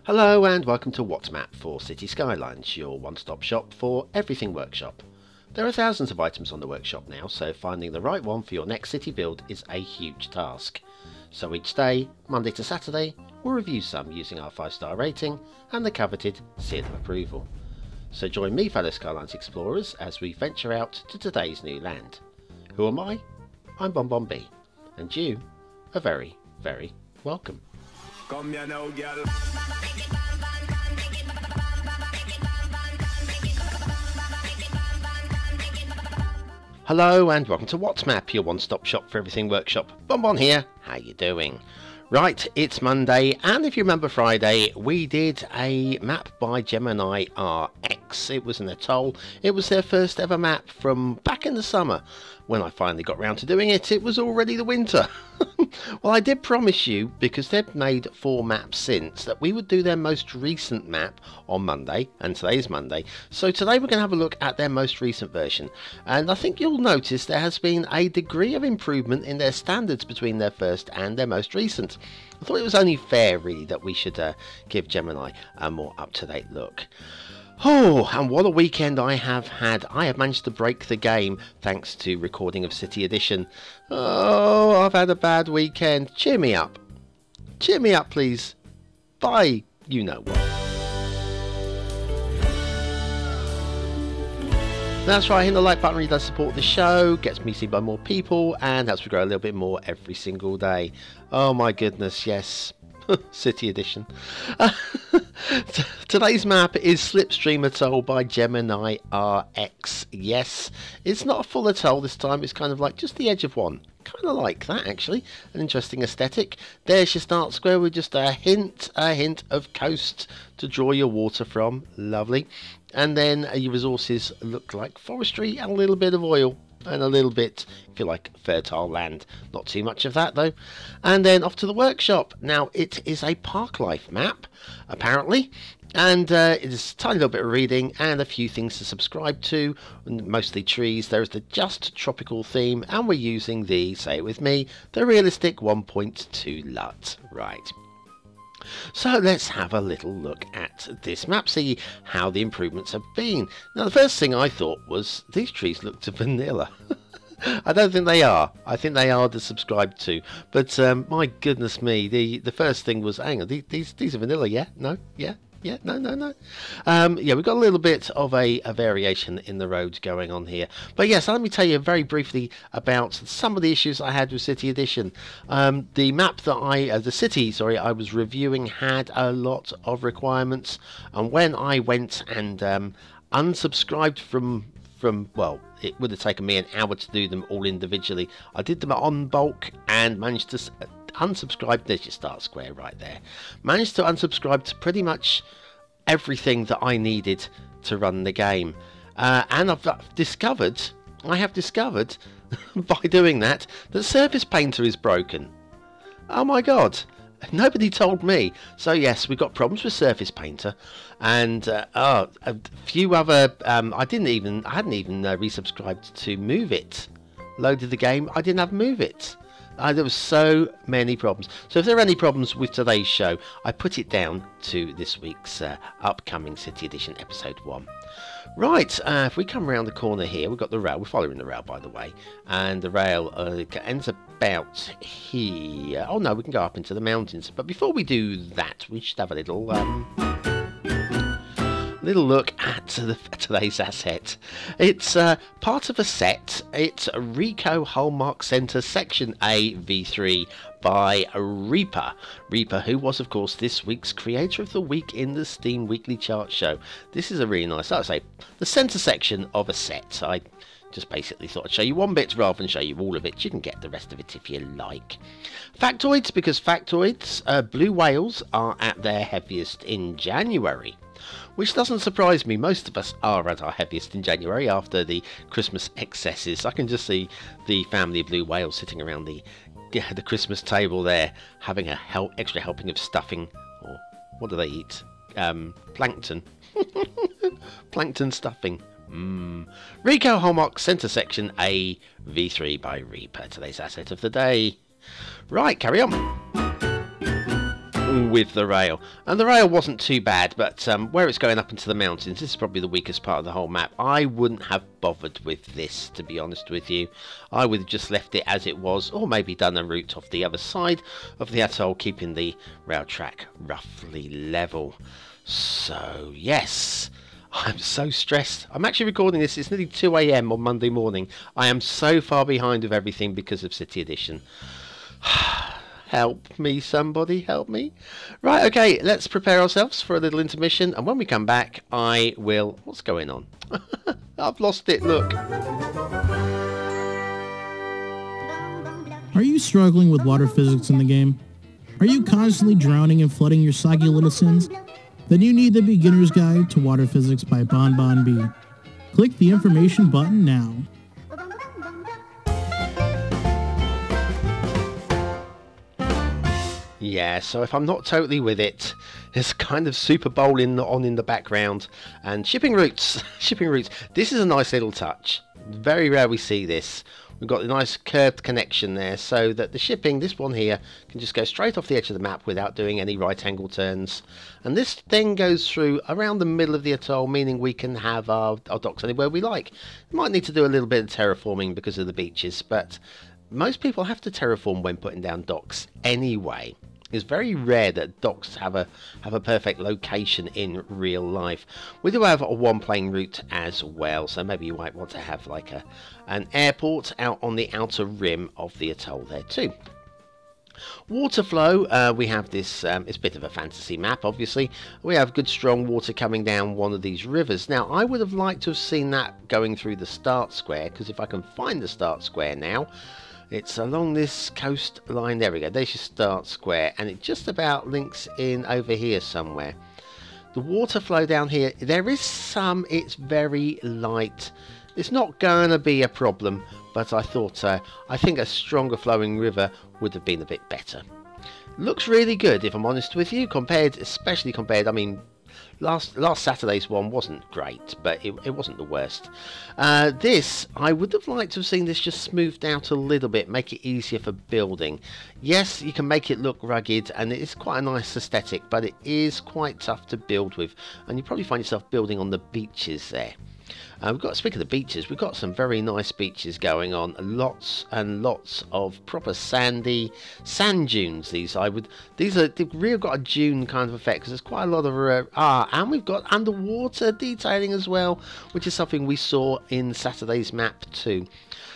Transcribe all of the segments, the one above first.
Hello and welcome to What's Map for Cities Skylines, your one-stop shop for everything workshop. There are thousands of items on the workshop now, so finding the right one for your next city build is a huge task. So each day, Monday to Saturday, we'll review some using our 5-star rating and the coveted seal of approval. So join me, fellow Skylines explorers, as we venture out to today's new land. Who am I? I'm BonBonB, and you are very, very welcome. Come here now, girl. Hello and welcome to What's Map, your one-stop shop for everything workshop. BonBon here, how you doing? Right, it's Monday, and if you remember Friday, we did a map by Gemini RX. It was an Atoll. It was their first ever map from back in the summer. When I finally got round to doing it, it was already the winter. Well, I did promise you, because they've made 4 maps since, that we would do their most recent map on Monday, and today's Monday. So today we're going to have a look at their most recent version. And I think you'll notice there has been a degree of improvement in their standards between their first and their most recent. I thought it was only fair, really, that we should give Gemini a more up-to-date look. Oh, and what a weekend I have had. I have managed to break the game thanks to recording of City Edition. Oh, I've had a bad weekend. Cheer me up. Cheer me up, please. Bye. You know what. That's right, hitting the like button really does support the show, gets me seen by more people, and helps me grow a little bit more every single day. Oh my goodness, yes. City Edition. Today's map is Slipstream Atoll by Gemini RX. Yes, it's not a full atoll this time, it's kind of like just the edge of one. Kind of like that, actually. An interesting aesthetic. There's your start square with just a hint of coast to draw your water from. Lovely. And then your resources look like forestry and a little bit of oil. And a little bit, if you like, fertile land. Not too much of that, though. And then off to the workshop. Now, it is a park life map, apparently. And it is a tiny little bit of reading and a few things to subscribe to. Mostly trees. There is the just tropical theme. And we're using the, say it with me, the realistic 1.2 LUT. Right. So let's have a little look at this map, see how the improvements have been. Now the first thing I thought was these trees look to vanilla. I don't think they are. I think they are to subscribe to. But my goodness me, the first thing was, hang on, these are vanilla, yeah? No? Yeah? Yeah, no. Yeah, we've got a little bit of a variation in the roads going on here. But yes, let me tell you very briefly about some of the issues I had with City Edition. The map that the city, I was reviewing had a lot of requirements. And when I went and unsubscribed from, well, it would have taken me an hour to do them all individually. I did them on bulk and managed to unsubscribe. There's your start square right there. Managed to unsubscribe to pretty much everything that I needed to run the game. And I have discovered by doing that Surface Painter is broken. Oh my god. Nobody told me. So yes, we've got problems with Surface Painter, and a few other. I hadn't even resubscribed to Move It. Loaded the game. I didn't have Move It. There were so many problems. So if there are any problems with today's show, I put it down to this week's upcoming City Edition episode 1. Right, if we come around the corner here, we've got the rail. We're following the rail, by the way. And the rail ends about here. Oh no, we can go up into the mountains. But before we do that, we should have a little look at today's asset. It's part of a set. It's Rico Hallmark Center Section A V3 by Reaper. Reaper, who was of course this week's Creator of the Week in the Steam Weekly Chart Show. This is a really nice, I'd say, the center section of a set. I just basically thought I'd show you one bit rather than show you all of it. You can get the rest of it if you like. Factoids, because factoids, blue whales are at their heaviest in January. Which doesn't surprise me. Most of us are at our heaviest in January after the Christmas excesses. I can just see the family of blue whales sitting around the Christmas table there, having a extra helping of stuffing. Or what do they eat? Plankton. Plankton stuffing. Rico Hallmark Center Section A V3 by Reaper. Today's asset of the day. Right, carry on. with the rail. And the rail wasn't too bad, but where it's going up into the mountains, this is probably the weakest part of the whole map. I wouldn't have bothered with this, to be honest with you. I would have just left it as it was, or maybe done a route off the other side of the atoll, keeping the rail track roughly level. So, yes, I'm so stressed. I'm actually recording this, it's nearly 2 AM on Monday morning. I am so far behind with everything because of City Edition. Help me, somebody, help me. Right, okay, let's prepare ourselves for a little intermission, and when we come back, I will... What's going on? I've lost it, look. Are you struggling with water physics in the game? Are you constantly drowning and flooding your soggy little sins? Then you need the Beginner's Guide to Water Physics by BonBonB. Click the information button now. Yeah, so if I'm not totally with it, there's kind of Super Bowl on in the background. And shipping routes. Shipping routes. This is a nice little touch. Very rare we see this. We've got a nice curved connection there so that the shipping, this one here, can just go straight off the edge of the map without doing any right angle turns. And this thing goes through around the middle of the atoll, meaning we can have our docks anywhere we like. We might need to do a little bit of terraforming because of the beaches, but most people have to terraform when putting down docks anyway. It's very rare that docks have a perfect location in real life. We do have a one-plane route as well, so maybe you might want to have like an airport out on the outer rim of the atoll there too. Water flow, we have this, it's a bit of a fantasy map obviously. We have good strong water coming down one of these rivers. Now I would have liked to have seen that going through the start square, because if I can find the start square now, it's along this coastline. There we go, there's your start square, and it just about links in over here somewhere. The water flow down here, there is some, it's very light. It's not gonna be a problem, but I thought, I think a stronger flowing river would have been a bit better. Looks really good, if I'm honest with you, especially compared, I mean, last Saturday's one wasn't great, but it wasn't the worst. This, I would have liked to have seen this just smoothed out a little bit, make it easier for building. Yes, you can make it look rugged, and it is quite a nice aesthetic, but it is quite tough to build with, and you probably find yourself building on the beaches there. Speaking of the beaches, we've got some very nice beaches going on. Lots and lots of proper sandy sand dunes. They've really got a dune kind of effect, because there's quite a lot of and we've got underwater detailing as well, which is something we saw in Saturday's map too.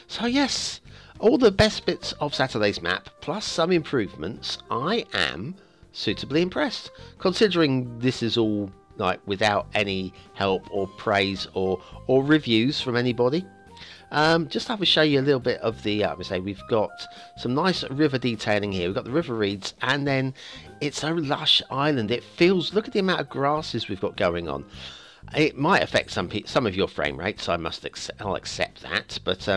So yes, all the best bits of Saturday's map plus some improvements. I am suitably impressed, considering this is all like without any help or praise or reviews from anybody. Just have to show you a little bit of the we've got some nice river detailing here. We've got the river reeds, and then it's a lush island. It feels, look at the amount of grasses we've got going on. It might affect some of your frame rates, I'll accept that, but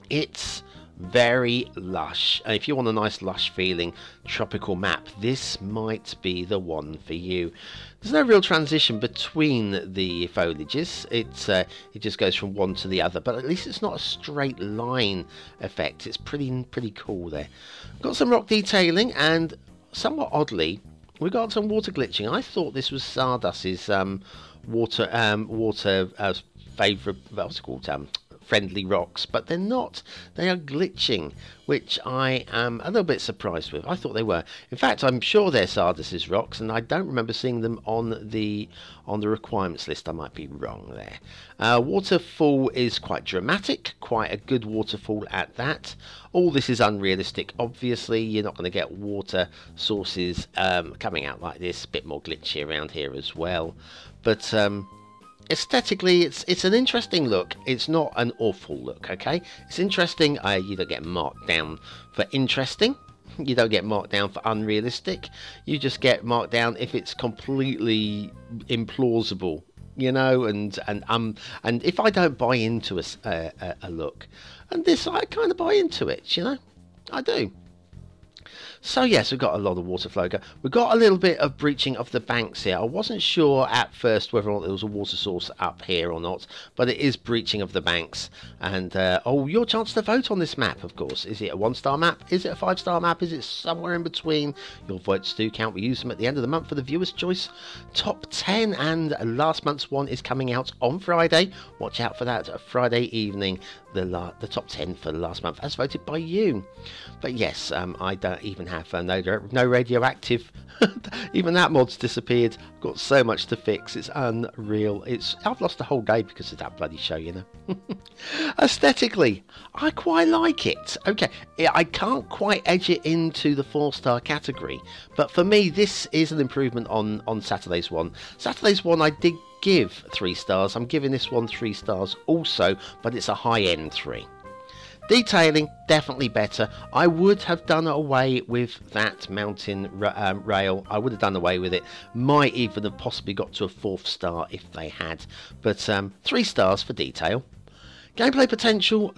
it's very lush, and if you want a nice lush feeling tropical map, this might be the one for you. There's no real transition between the foliages. It just goes from one to the other, but at least it's not a straight line effect. It's pretty cool there. We've got some rock detailing, and somewhat oddly we got some water glitching. I thought this was Stardust's water favourite, what's it called, friendly rocks, but they're not. They are glitching, which I am a little bit surprised with. I thought they were. In fact, I'm sure they're Sardus's rocks, and I don't remember seeing them on the requirements list. I might be wrong there. Waterfall is quite dramatic, quite a good waterfall at that. All this is unrealistic. Obviously, you're not going to get water sources coming out like this. A bit more glitchy around here as well, but aesthetically, it's an interesting look. It's not an awful look, okay? It's interesting. You don't get marked down for interesting. You don't get marked down for unrealistic. You just get marked down if it's completely implausible, you know. And if I don't buy into a look, and this I kind of buy into it, you know, I do. So yes, we've got a lot of water flow. We've got a little bit of breaching of the banks here. I wasn't sure at first whether or not there was a water source up here or not, but it is breaching of the banks. And oh, your chance to vote on this map, of course. Is it a 1-star map? Is it a 5-star map? Is it somewhere in between? Your votes do count. We use them at the end of the month for the Viewers' Choice Top 10, and last month's one is coming out on Friday. Watch out for that Friday evening. The top 10 for last month as voted by you. But yes, I don't even have no radioactive. Even that mod's disappeared. I've got so much to fix. It's unreal. I've lost a whole day because of that bloody show, you know. Aesthetically, I quite like it. Okay, I can't quite edge it into the 4-star category, but for me this is an improvement on Saturday's one. Saturday's one I did give 3 stars. I'm giving this one 3 stars also, but it's a high-end 3. Detailing, definitely better. I would have done away with that mountain rail. I would have done away with it. Might even have possibly got to a 4th star if they had. But 3 stars for detail. Gameplay potential,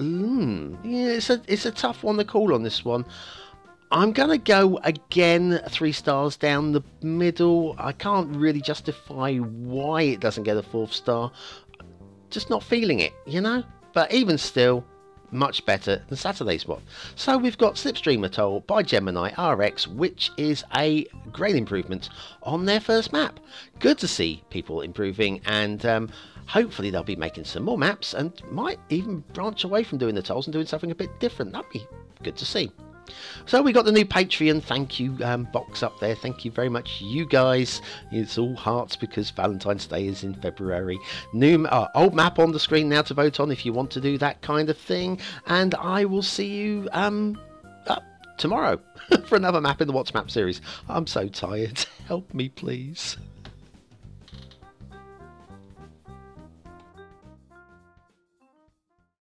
yeah, it's a tough one to call on this one. I'm going to go again 3 stars down the middle. I can't really justify why it doesn't get a 4th star. Just not feeling it, you know? But even still, much better than Saturday's one. So we've got Slipstream Atoll by Gemini RX, which is a great improvement on their first map. Good to see people improving, and hopefully they'll be making some more maps and might even branch away from doing the tolls and doing something a bit different. That'd be good to see. So we got the new Patreon thank you box up there. Thank you very much, you guys. It's all hearts because Valentine's Day is in February. New old map on the screen now to vote on if you want to do that kind of thing. And I will see you tomorrow for another map in the What's Map series. I'm so tired. Help me, please.